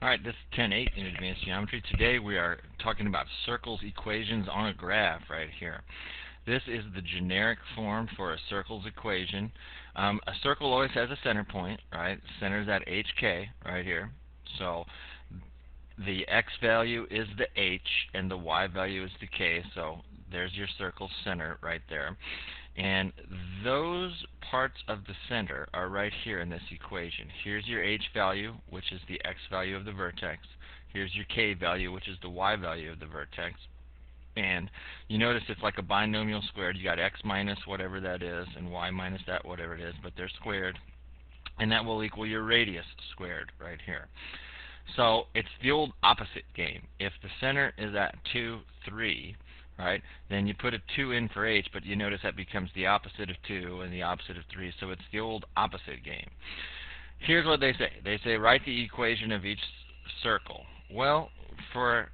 Alright, this is 10.8 in Advanced Geometry. Today we are talking about circles equations on a graph right here. This is the generic form for a circle's equation. A circle always has a center point, right? Center's at HK right here. So the X value is the H and the Y value is the K. So there's your circle center right there. And those parts of the center are right here in this equation. Here's your H value, which is the X value of the vertex. Here's your K value, which is the Y value of the vertex. And you notice it's like a binomial squared. You got X minus whatever that is and Y minus that whatever it is, but they're squared. And that will equal your radius squared right here. So it's the old opposite game. If the center is at 2, 3, right, then you put a 2 in for H, but you notice that becomes the opposite of 2 and the opposite of 3, so it's the old opposite game. Here's what they say. They say write the equation of each circle. Well, for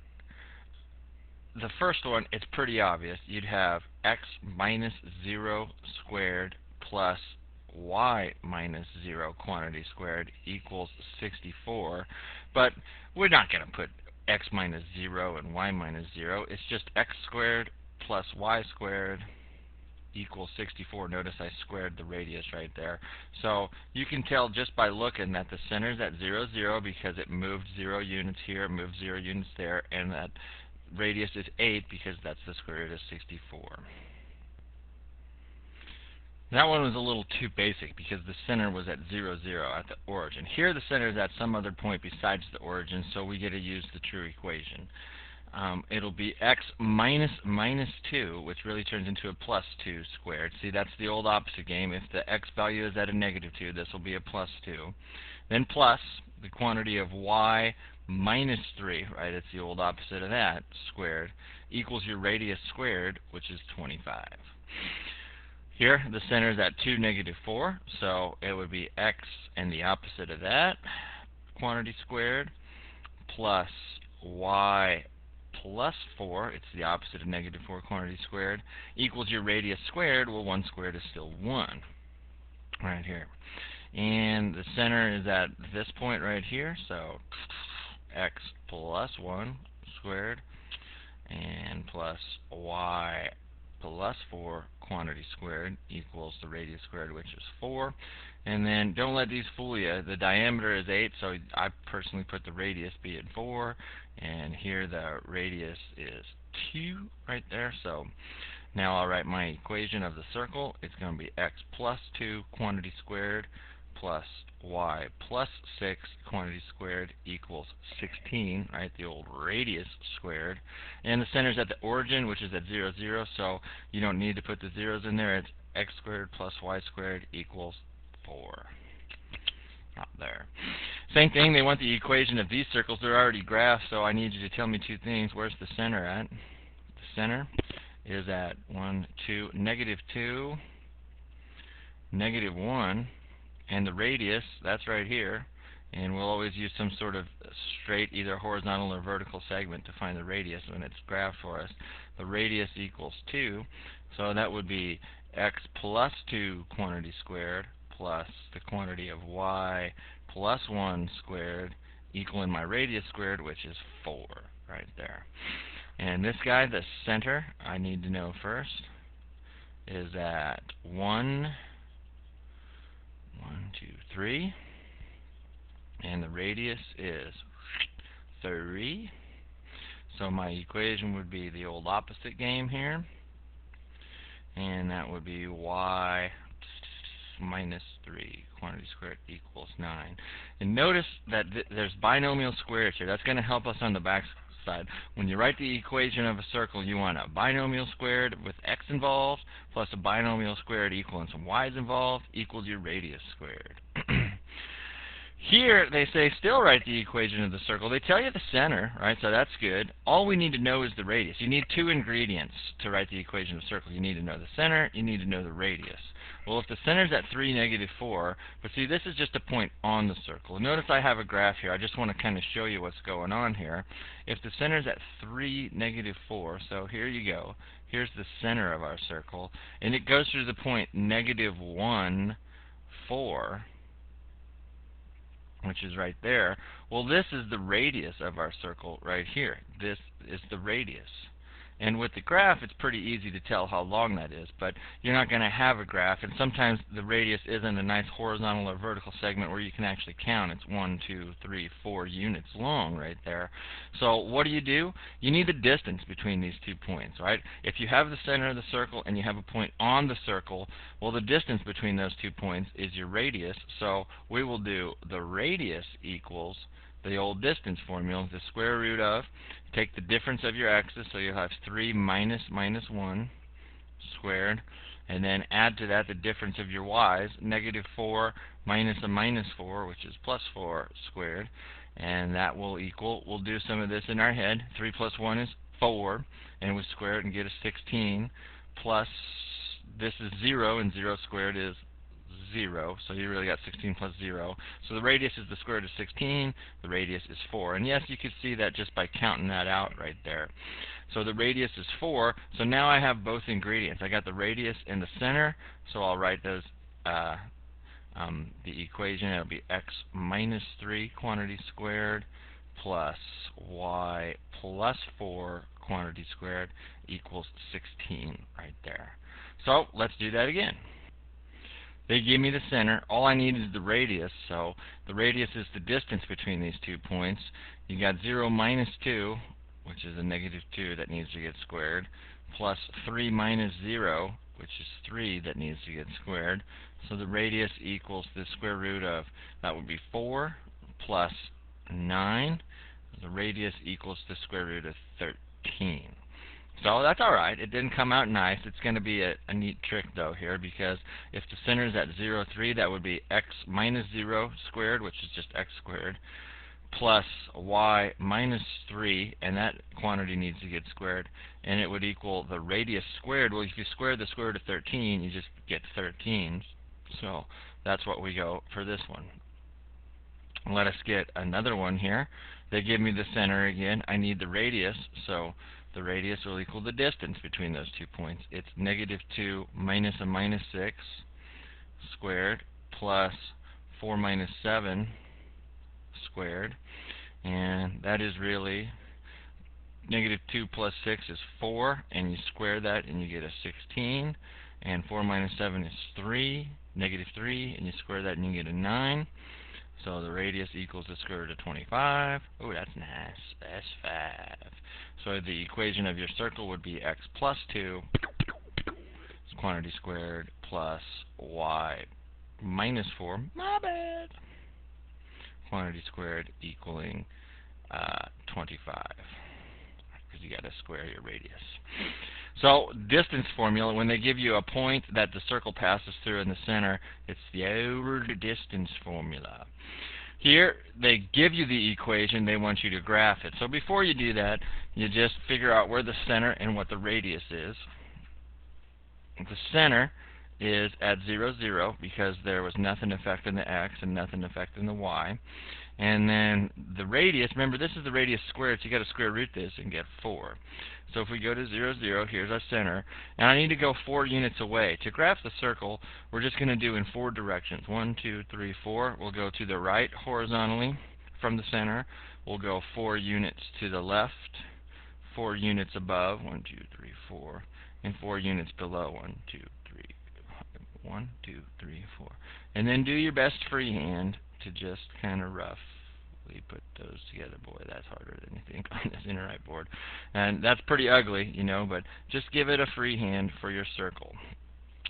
the first one, it's pretty obvious. You'd have X minus 0 squared plus Y minus 0 quantity squared equals 64, but we're not going to put X minus 0 and Y minus 0. It's just X squared plus Y squared equals 64. Notice I squared the radius right there. So you can tell just by looking that the center's at 0, 0 because it moved 0 units here, it moved 0 units there, and that radius is 8 because that's the square root of 64. That one was a little too basic because the center was at 0, 0 at the origin. Here the center is at some other point besides the origin, so we get to use the true equation. It'll be X minus minus 2, which really turns into a plus 2 squared. See, that's the old opposite game. If the X value is at a negative 2, this will be a plus 2. Then plus the quantity of Y minus 3, right, it's the old opposite of that, squared, equals your radius squared, which is 25. Here, the center is at 2, negative 4, so it would be X and the opposite of that, quantity squared, plus Y plus 4, it's the opposite of negative 4 quantity squared, equals your radius squared. Well, 1 squared is still 1, right here. And the center is at this point right here, so X plus 1 squared and plus Y plus 4 quantity squared equals the radius squared, which is 4. And then don't let these fool you. The diameter is 8, so I personally put the radius be at 4. And here the radius is 2 right there. So now I'll write my equation of the circle. It's going to be X plus 2 quantity squared plus Y plus 6 quantity squared equals 16, right, the old radius squared. And the center's at the origin, which is at 0, 0, so you don't need to put the zeros in there. It's X squared plus Y squared equals 4. Out there. Same thing, they want the equation of these circles. They're already graphed, so I need you to tell me two things. Where's the center at? The center is at 1, 2, negative 2, negative 1. And the radius, that's right here, and we'll always use some sort of straight, either horizontal or vertical segment to find the radius when it's graphed for us. The radius equals 2, so that would be X plus 2 quantity squared plus the quantity of Y plus 1 squared equaling my radius squared, which is 4 right there. And this guy, the center, I need to know first, is at 1, 2, 3, and the radius is 3. So my equation would be the old opposite game here, and that would be Y minus 3 quantity squared equals 9. And notice that there's binomial squares here. That's going to help us on the back side. When you write the equation of a circle, you want a binomial squared with X involved plus a binomial squared equaling some Y's involved equals your radius squared. Here they say still write the equation of the circle. They tell you the center, right? So that's good. All we need to know is the radius. You need two ingredients to write the equation of the circle. You need to know the center, you need to know the radius. Well, if the center's at 3, negative 4, but see, this is just a point on the circle. Notice I have a graph here. I just want to kind of show you what's going on here. If the center's at 3, negative 4, so here you go. Here's the center of our circle, and it goes through the point negative 1, 4. which is right there. Well, this is the radius of our circle right here. This is the radius. And with the graph, it's pretty easy to tell how long that is, but you're not going to have a graph, and sometimes the radius isn't a nice horizontal or vertical segment where you can actually count. It's 1, 2, 3, 4 units long right there. So what do? You need the distance between these 2 points, right? If you have the center of the circle and you have a point on the circle, well, the distance between those 2 points is your radius, so we will do the radius equals the old distance formula, the square root of, take the difference of your x's, so you'll have 3 minus 1 squared, and then add to that the difference of your y's, negative 4 minus a minus 4, which is plus 4 squared, and that will equal, we'll do some of this in our head, 3 plus 1 is 4, and we square it and get a 16, plus, this is 0, and 0 squared is 0, so you really got 16 plus 0. So the radius is the square root of 16, the radius is 4. And yes, you could see that just by counting that out right there. So the radius is 4, so now I have both ingredients. I got the radius in the center, so I'll write those, the equation. It'll be x minus 3 quantity squared plus y plus 4 quantity squared equals 16 right there. So let's do that again. They give me the center. All I need is the radius, so the radius is the distance between these 2 points. You got 0 minus 2, which is a negative 2 that needs to get squared, plus 3 minus 0, which is 3 that needs to get squared. So the radius equals the square root of, that would be 4 plus 9. The radius equals the square root of 13. So that's alright. It didn't come out nice. It's going to be a neat trick though here, because if the center is at 0, 3, that would be x minus 0 squared, which is just x squared, plus y minus 3, and that quantity needs to get squared, and it would equal the radius squared. Well, if you square the square root of 13, you just get 13. So that's what we go for this one. Let us get another one here. They give me the center again. I need the radius, so the radius will equal the distance between those 2 points. It's negative 2 minus a minus 6 squared plus 4 minus 7 squared, and that is really negative 2 plus 6 is 4, and you square that and you get a 16, and 4 minus 7 is 3, negative 3, and you square that and you get a 9. So the radius equals the square root of 25. Oh, that's nice. That's 5. So the equation of your circle would be x plus 2 quantity squared plus y minus 4, my bad, quantity squared equaling 25, because you got to square your radius. So distance formula, when they give you a point that the circle passes through in the center, it's the over distance formula. Here, they give you the equation. They want you to graph it. So before you do that, you just figure out where the center and what the radius is. The center is at 0, 0, because there was nothing affecting the x and nothing affecting the y. And then the radius, remember this is the radius squared, so you got to square root this and get 4. So if we go to 0, 0, here's our center. And I need to go 4 units away. To graph the circle, we're just going to do in 4 directions. 1, 2, 3, 4. We'll go to the right horizontally from the center. We'll go 4 units to the left, 4 units above, 1, 2, 3, 4, and 4 units below, 1, 2, 3, 1, 2, 3, 4. And then do your best freehand to just kind of roughly put those together. Boy, that's harder than you think on this inner right board. And that's pretty ugly, you know, but just give it a freehand for your circle.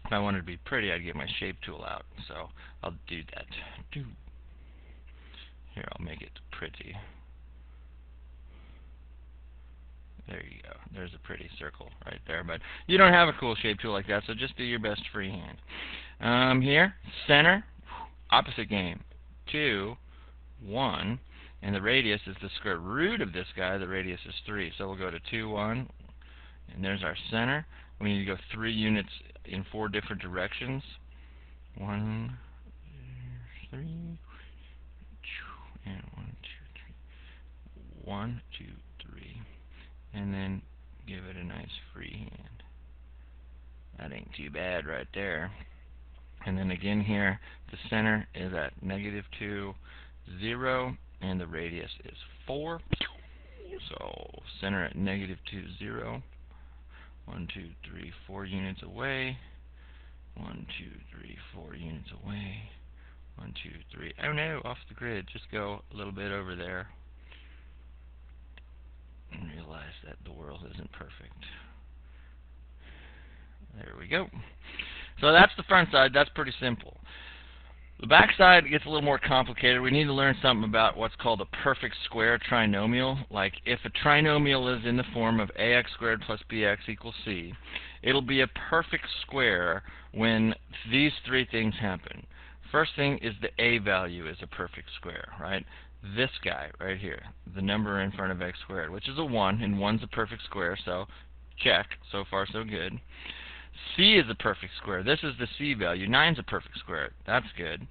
If I wanted to be pretty, I'd get my shape tool out. So I'll do that. Here, I'll make it pretty. There you go. There's a pretty circle right there. But you don't have a cool shape tool like that, so just do your best freehand. Here, center, opposite game. 2, 1, and the radius is the square root of this guy. The radius is 3. So we'll go to 2, 1, and there's our center. We need to go 3 units in 4 different directions. 1, 3, and 1, 2, 3. 1, 2, 3. And then give it a nice freehand. That ain't too bad right there. And then again here, the center is at negative 2, 0, and the radius is 4. So center at negative 2, 0. 1, 2, 3, 4 units away. 1, 2, 3, 4 units away. 1, 2, 3. Oh no, off the grid. Just go a little bit over there. And realize that the world isn't perfect. There we go. So that's the front side. That's pretty simple. The back side gets a little more complicated. We need to learn something about what's called a perfect square trinomial. Like if a trinomial is in the form of ax squared plus bx equals c, it'll be a perfect square when these three things happen. First thing is the a value is a perfect square, right? This guy right here, the number in front of x squared, which is a 1, and 1's a perfect square, so check. So far so good. C is a perfect square. This is the C value. 9's a perfect square. That's good.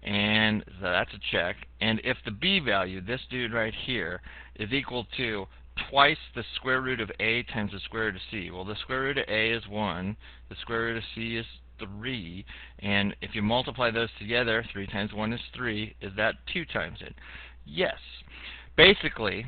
And so that's a check. And if the B value, this dude right here, is equal to twice the square root of A times the square root of C. Well, the square root of A is 1. The square root of C is 3. And if you multiply those together, 3 times 1 is 3. Is that 2 times it? Yes. Basically,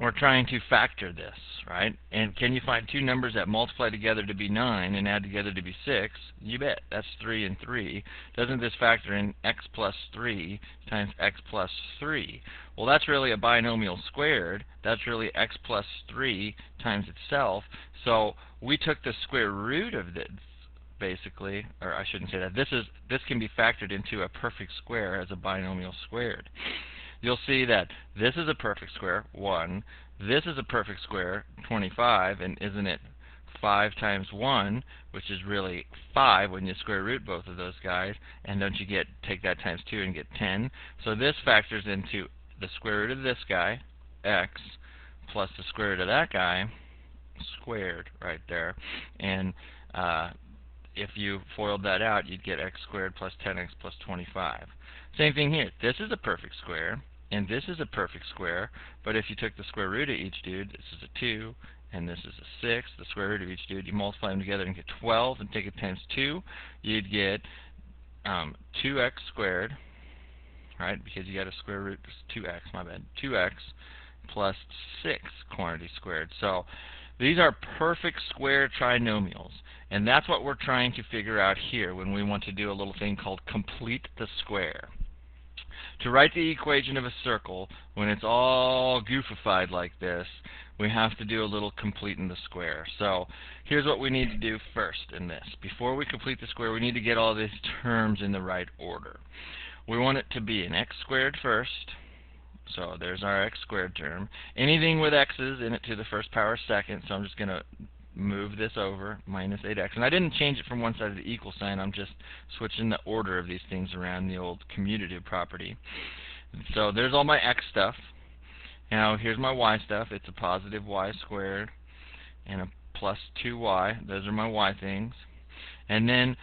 we're trying to factor this, right? And can you find two numbers that multiply together to be 9 and add together to be 6? You bet. That's 3 and 3. Doesn't this factor in x plus 3 times x plus 3? Well, that's really a binomial squared. That's really x plus 3 times itself. So we took the square root of this, basically, or I shouldn't say that. This can be factored into a perfect square as a binomial squared. You'll see that this is a perfect square, 1. This is a perfect square, 25, and isn't it 5 times 1, which is really 5 when you square root both of those guys, and don't you take that times 2 and get 10. So this factors into the square root of this guy, x, plus the square root of that guy, squared right there. And if you FOILed that out, you'd get x squared plus 10x plus 25. Same thing here. This is a perfect square, and this is a perfect square, but if you took the square root of each dude, this is a 2, and this is a 6, the square root of each dude, you multiply them together and get 12, and take it times 2, you'd get 2x squared, right, because you got a square root, 2x, my bad, 2x plus 6 quantity squared. So these are perfect square trinomials, and that's what we're trying to figure out here when we want to do a little thing called complete the square. To write the equation of a circle, when it's all goofified like this, we have to do a little completing the square. So here's what we need to do first in this. Before we complete the square, we need to get all these terms in the right order. We want it to be an x squared first. So there's our x squared term. Anything with x's in it to the first power second, so I'm just going to move this over, minus 8x. And I didn't change it from one side of the equal sign. I'm just switching the order of these things around, the old commutative property. So there's all my x stuff. Now here's my y stuff. It's a positive y squared and a plus 2y. Those are my y things. And then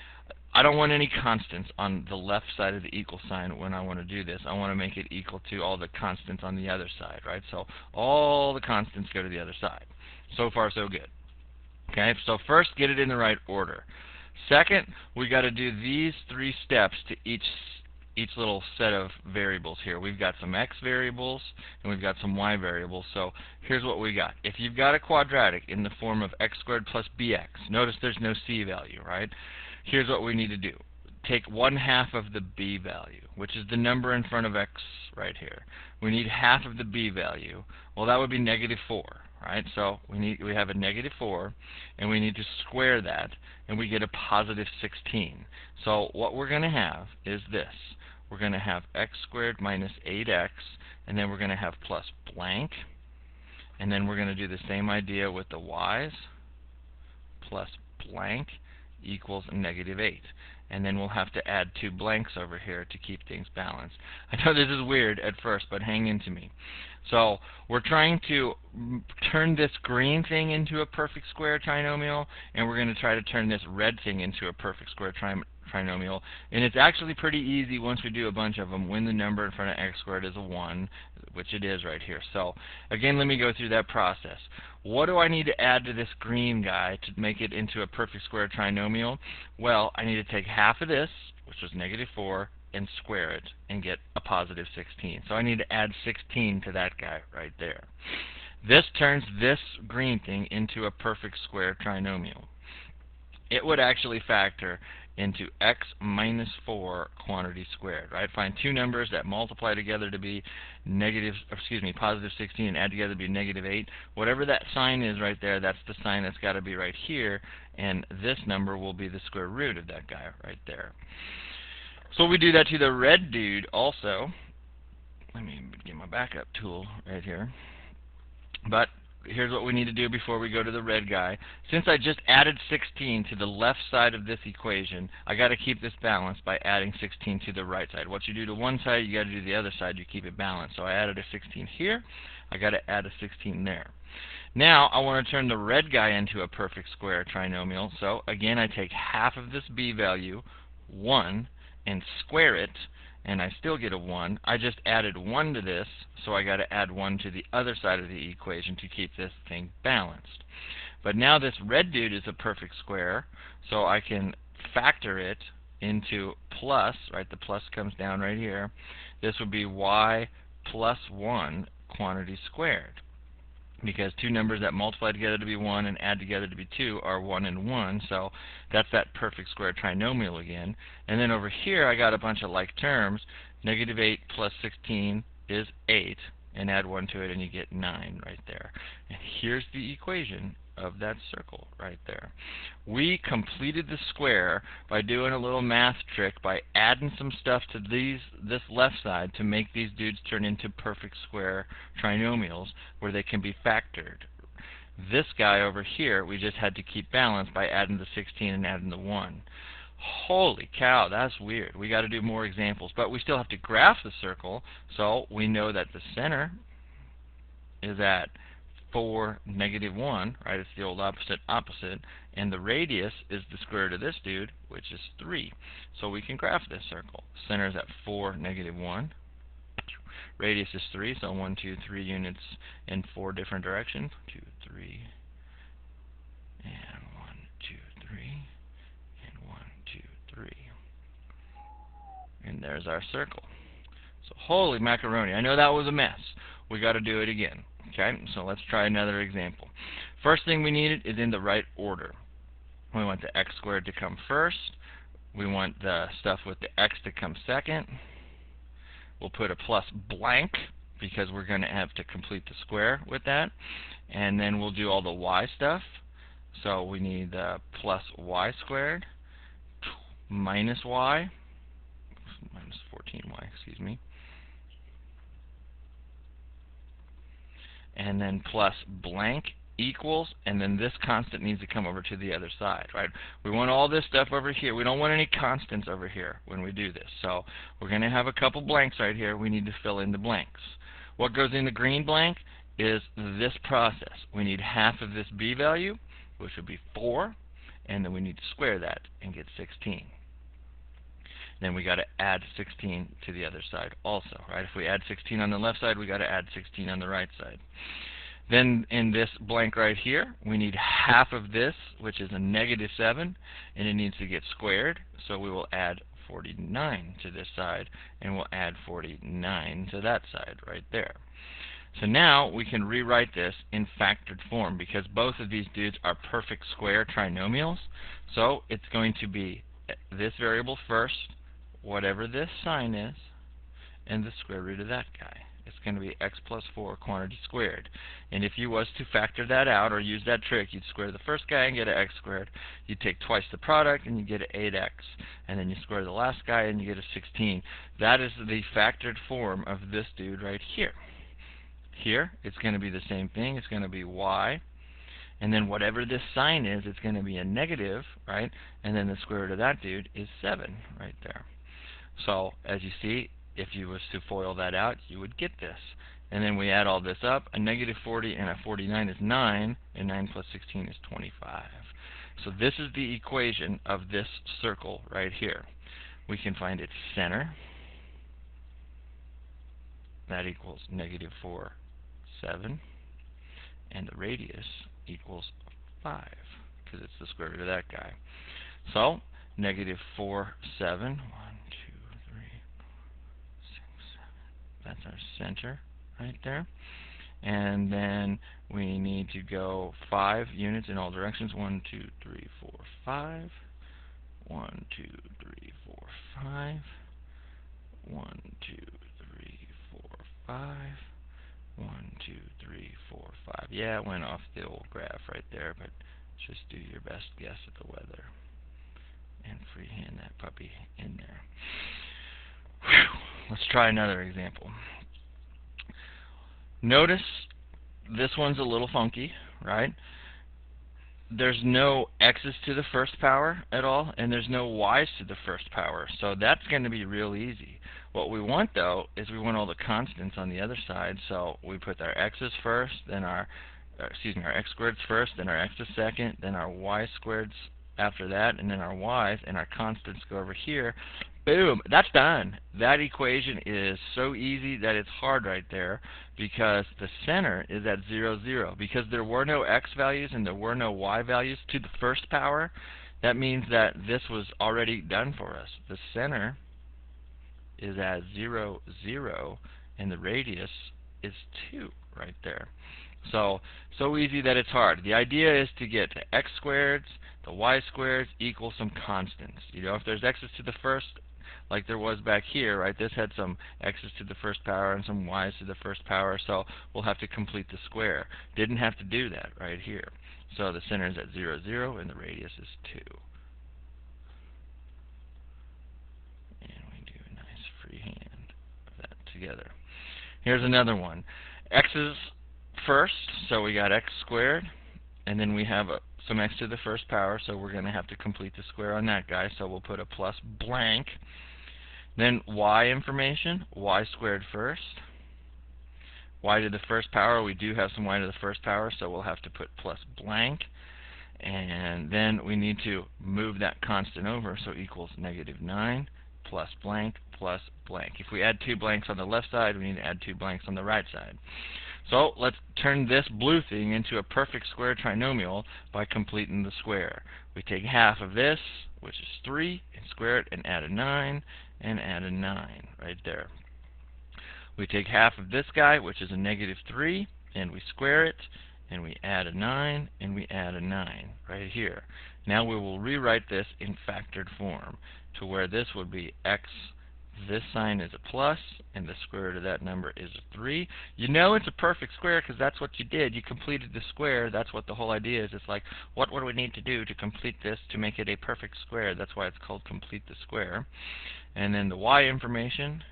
I don't want any constants on the left side of the equal sign when I want to do this. I want to make it equal to all the constants on the other side, right? So all the constants go to the other side. So far, so good. Okay, so first get it in the right order. Second, we got to do these 3 steps to each little set of variables here. We've got some x variables and we've got some y variables. So here's what we got. If you've got a quadratic in the form of x squared plus bx, notice there's no c value, right? Here's what we need to do. Take 1/2 of the b value, which is the number in front of x right here. We need half of the b value. Well, that would be -4. Right, so we have a -4, and we need to square that, and we get a positive 16. So what we're going to have is this. We're going to have x squared minus 8x, and then we're going to have plus blank, and then we're going to do the same idea with the y's, plus blank equals -8. And then we'll have to add 2 blanks over here to keep things balanced. I know this is weird at first, but hang in to me. So we're trying to turn this green thing into a perfect square trinomial, and we're going to try to turn this red thing into a perfect square trinomial. And it's actually pretty easy once we do a bunch of them when the number in front of x squared is a 1, which it is right here. So again, let me go through that process. What do I need to add to this green guy to make it into a perfect square trinomial? Well, I need to take half of this, which was -4, and square it and get a positive 16. So I need to add 16 to that guy right there. This turns this green thing into a perfect square trinomial. It would actually factor into x minus 4 quantity squared, right? Find two numbers that multiply together to be positive 16 and add together to be negative 8. Whatever that sign is right there, that's the sign that's got to be right here, and this number will be the square root of that guy right there. So we do that to the red dude also. Let me get my backup tool right here. But here's what we need to do before we go to the red guy. Since I just added 16 to the left side of this equation, I got to keep this balanced by adding 16 to the right side. What you do to one side, you got to do the other side. You keep it balanced. So I added a 16 here. I got to add a 16 there. Now I want to turn the red guy into a perfect square trinomial. So again, I take half of this b value, 1, and square it, and I still get a 1. I just added 1 to this, so I got to add 1 to the other side of the equation to keep this thing balanced. But now this red dude is a perfect square, so I can factor it into plus, right? The plus comes down right here. This would be y plus 1 quantity squared, because two numbers that multiply together to be 1 and add together to be 2 are 1 and 1, so that's that perfect square trinomial again. And then over here I got a bunch of like terms. Negative 8 plus 16 is 8, and add 1 to it and you get 9 right there. And here's the equation of that circle right there. We completed the square by doing a little math trick by adding some stuff to this left side to make these dudes turn into perfect square trinomials where they can be factored. This guy over here we just had to keep balanced by adding the 16 and adding the 1. Holy cow, that's weird. We got to do more examples, but we still have to graph the circle, so we know that the center is at 4, negative 1, right? It's the old opposite, and the radius is the square root of this dude, which is 3. So we can graph this circle. Center is at 4, negative 1. Radius is 3, so 1, 2, 3 units in 4 different directions. 2, 3, and 1, 2, 3, and 1, 2, 3. And there's our circle. So holy macaroni, I know that was a mess. We got to do it again. Okay, so let's try another example. First thing we needed is in the right order. We want the x squared to come first. We want the stuff with the x to come second. We'll put a plus blank because we're going to have to complete the square with that. And then we'll do all the y stuff. So we need plus y squared minus y, minus 14y, excuse me. And then plus blank equals, and then this constant needs to come over to the other side, right? We want all this stuff over here. We don't want any constants over here when we do this. So we're going to have a couple blanks right here. We need to fill in the blanks. What goes in the green blank is this process. We need half of this b value, which would be 4, and then we need to square that and get 16. Then we got to add 16 to the other side also, right? If we add 16 on the left side, we got to add 16 on the right side. Then in this blank right here, we need half of this, which is a negative 7, and it needs to get squared. So we will add 49 to this side, and we'll add 49 to that side right there. So now we can rewrite this in factored form because both of these dudes are perfect square trinomials. So it's going to be this variable first, whatever this sign is, and the square root of that guy. It's going to be x plus 4 quantity squared. And if you was to factor that out or use that trick, you'd square the first guy and get an x squared. You'd take twice the product and you get an 8x. And then you square the last guy and you get a 16. That is the factored form of this dude right here. Here, it's going to be the same thing. It's going to be y. And then whatever this sign is, it's going to be a negative, right? And then the square root of that dude is 7 right there. So, as you see, if you was to FOIL that out, you would get this. And then we add all this up. A negative 40 and a 49 is 9, and 9 plus 16 is 25. So this is the equation of this circle right here. We can find its center. That equals negative 4, 7. And the radius equals 5, because it's the square root of that guy. So, negative 4, 7. 1, 2, 3, That's our center right there. And then we need to go 5 units in all directions. 1, 2, 3, 4, 5. 1, 2, 3, 4, 5. 1, 2, 3, 4, 5. 1, 2, 3, 4, 5. Yeah, it went off the old graph right there, but just do your best guess at the weather and freehand that puppy in there. Whew. Let's try another example. Notice this one's a little funky, right? There's no x's to the first power at all, and there's no y's to the first power, so that's going to be real easy. What we want, though, is we want all the constants on the other side, so we put our x's first, then our x squareds first, then our x's second, then our y squareds after that, and then our y's, and our constants go over here. Boom! That's done. That equation is so easy that it's hard right there, because the center is at 0, 0. Because there were no x values and there were no y values to the first power, that means that this was already done for us. The center is at 0, 0, and the radius is 2 right there. So easy that it's hard. The idea is to get the x squareds, the y squareds equal some constants. You know, if there's x's to the first, like there was back here, right? This had some x's to the first power and some y's to the first power, so we'll have to complete the square. Didn't have to do that right here. So the center is at 0, 0, and the radius is 2. And we do a nice freehand of that together. Here's another one. X's first, so we got x squared, and then we have some x to the first power, so we're going to have to complete the square on that guy, so we'll put a plus blank. Then y information, y squared first. Y to the first power, we do have some y to the first power, so we'll have to put plus blank. And then we need to move that constant over, so equals -9 plus blank plus blank. If we add 2 blanks on the left side, we need to add 2 blanks on the right side. So let's turn this blue thing into a perfect square trinomial by completing the square. We take half of this, which is 3, and square it and add a 9, and add a 9 right there. We take half of this guy, which is a -3, and we square it, and we add a 9, and we add a 9 right here. Now we will rewrite this in factored form to where this would be x, this sign is a plus, and the square root of that number is a 3. You know it's a perfect square because that's what you did. You completed the square. That's what the whole idea is. It's like, what do we need to do to complete this to make it a perfect square? That's why it's called complete the square. And then the y information,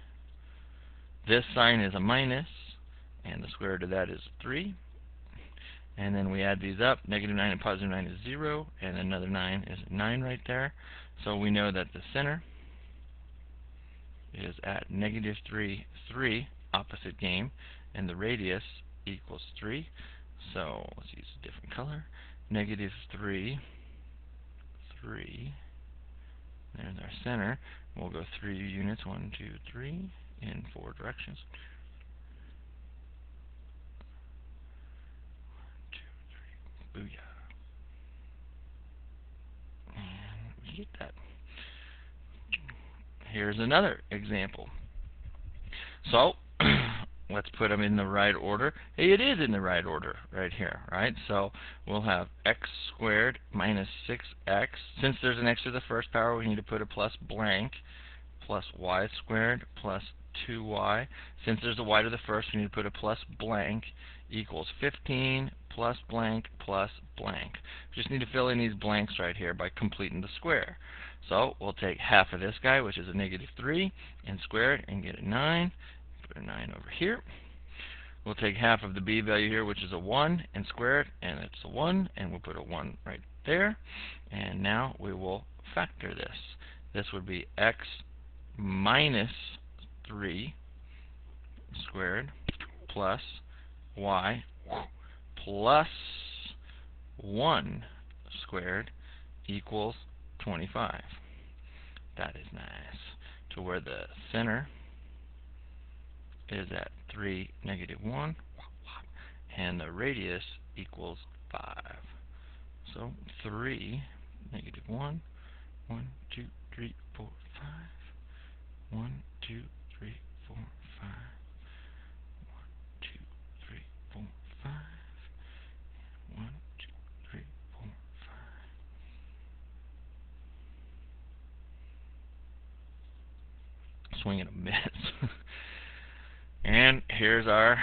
this sign is a minus, and the square root of that is 3. And then we add these up. -9 and +9 is 0, and another 9 is 9 right there. So we know that the center is at -3, 3, opposite game, and the radius equals 3. So let's use a different color. -3, 3. There's our center. We'll go 3 units, 1, 2, 3, in 4 directions. 1, 2, 3, booyah. And we get that. Here's another example. So let's put them in the right order. Hey, it is in the right order right here, right? So we'll have x squared minus 6x. Since there's an x to the first power, we need to put a plus blank, plus y squared plus 2y. Since there's a y to the first, we need to put a plus blank, equals 15 plus blank plus blank. We just need to fill in these blanks right here by completing the square. So we'll take half of this guy, which is a -3, and square it and get a 9. Put a 9 over here. We'll take half of the b value here, which is a 1, and square it, and it's a 1, and we'll put a 1 right there. And now we will factor this. This would be x minus 3 squared plus y plus 1 squared equals 25. That is nice. To where the center is at 3, -1, and the radius equals 5. So 3, -1, 1, 2, 3, 4, 5. 1, 2, 3, 4, 5. swing and a miss. And here's our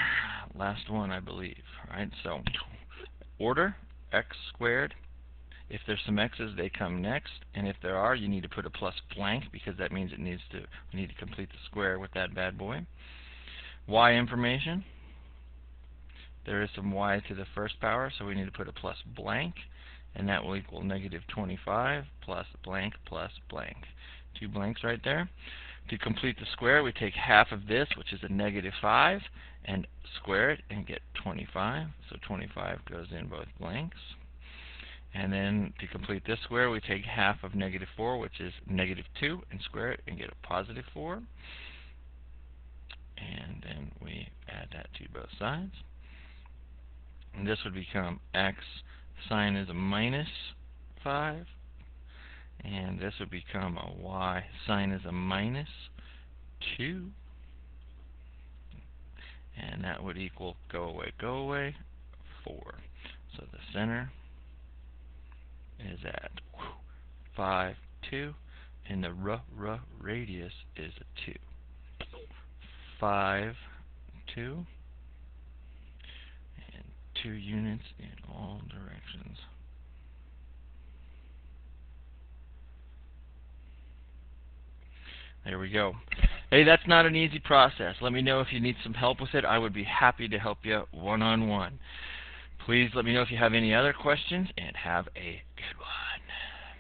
last one, I believe. Right? So order x squared. If there's some x's, they come next, and if there are, you need to put a plus blank because that means we need to complete the square with that bad boy. Y information. There is some y to the first power, so we need to put a plus blank, and that will equal negative 25 plus blank plus blank. 2 blanks right there. To complete the square, we take half of this, which is a negative 5, and square it and get 25. So 25 goes in both blanks. And then to complete this square, we take half of negative 4, which is negative 2, and square it and get a positive 4. And then we add that to both sides. And this would become x sine is a minus 5. And this would become a y sine is a minus 2. And that would equal go away, 4. So the center is at 5, 2, and the radius is a 2. 5, 2, and 2 units in all directions. There we go. Hey, that's not an easy process. Let me know if you need some help with it. I would be happy to help you one-on-one. Please let me know if you have any other questions, and have a good one.